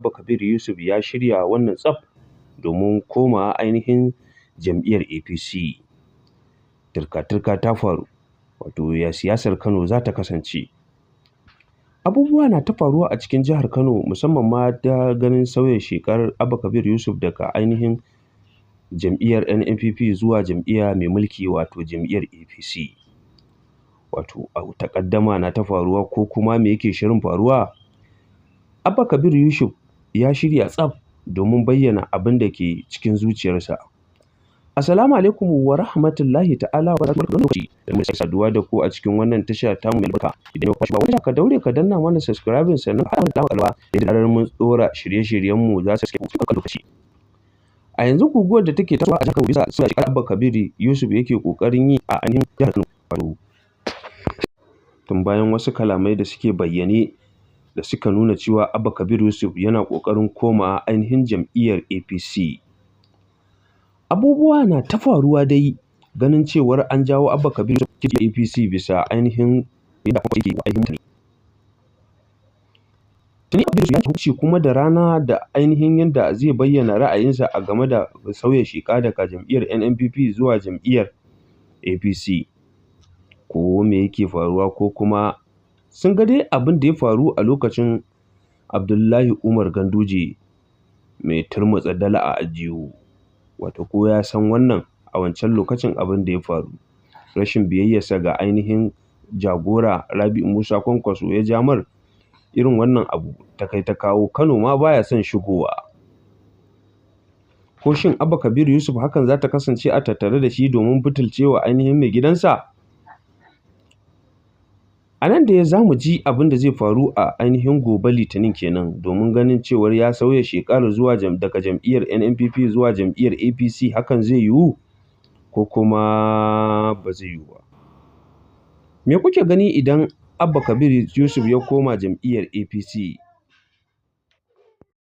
Abba Kabir Yusuf ya shirya wannan tsaf domin komawa ainihin jam'iyyar APC. Turka-turka ta faru, wato ya siyasar Kano za ta kasance. Abubuwa na ta faruwa a cikin jihar Kano musamman ma ta ganin sauya shekar Abba Kabir Yusuf daga ainihin jam'iyyar NNPP zuwa jam'iyya mai mulki wato jam'iyyar APC. Wato taƙaddama na ta faruwa ko kuma me yake shirin faruwa? Abba Kabir Yusuf ya shirya tsaf domin bayyana abin da ke cikin zuciyarsa. Assalamu alaikum wa rahmatullahi ta'ala wa barakatuhu. Da mu saduwa da ku a cikin wannan tasha ta mu albarka. Idan ka shiga ka daure ka danna mana subscribing sannan ka danna kalwa da zarar mun tsora shirye-shiryen mu za su sake ku kan lokaci. A yanzu guguwar da take tasowa a jihar Kano bisa sauya shekar Abba Kabir Yusuf yake kokarin yi a ainihin jihar Kano. Wato tun bayan wasu kalamai da suke bayyane da suka nuna cewa Abba Kabir Yusuf yana kokarin komawa ainihin jam'iyyar APC. Abubuwa na ta faruwa dai ganin cewar an jawo Abba Kabir Yusuf APC bisa ainihin yadda kuma yake wa ainihin mutane. Tuni Abba Kabir ya huce kuma da rana da ainihin yadda zai bayyana ra'ayinsa a game da sauya sheka daga jam'iyyar NNPP zuwa jam'iyyar APC. Ko me yake faruwa ko kuma sun ga dai abin da ya faru a lokacin Abdullahi Umar Ganduje mai turmutsa dala a aljihu. Wato ko ya san wannan a wancan lokacin abin da ya faru. Rashin biyayyarsa ga ainihin jagora Rabi'u Musa Kwankwaso ya ja mar irin wannan abu ta kai ta kawo Kano ma baya son shigowa. Ko shin Abba Kabir Yusuf hakan za ta kasance a tattare da shi domin butulcewa ainihin mai gidansa? A nan da za mu ji abin da zai faru a ainihin gobe Litinin kenan domin ganin cewar ya sauya shekara zuwa daga jam'iyyar NNPP zuwa jam'iyyar APC hakan zai yiwu ko kuma ba zai yiwu ba. Me kuke gani idan Abba Kabir Yusuf ya koma jam'iyyar APC?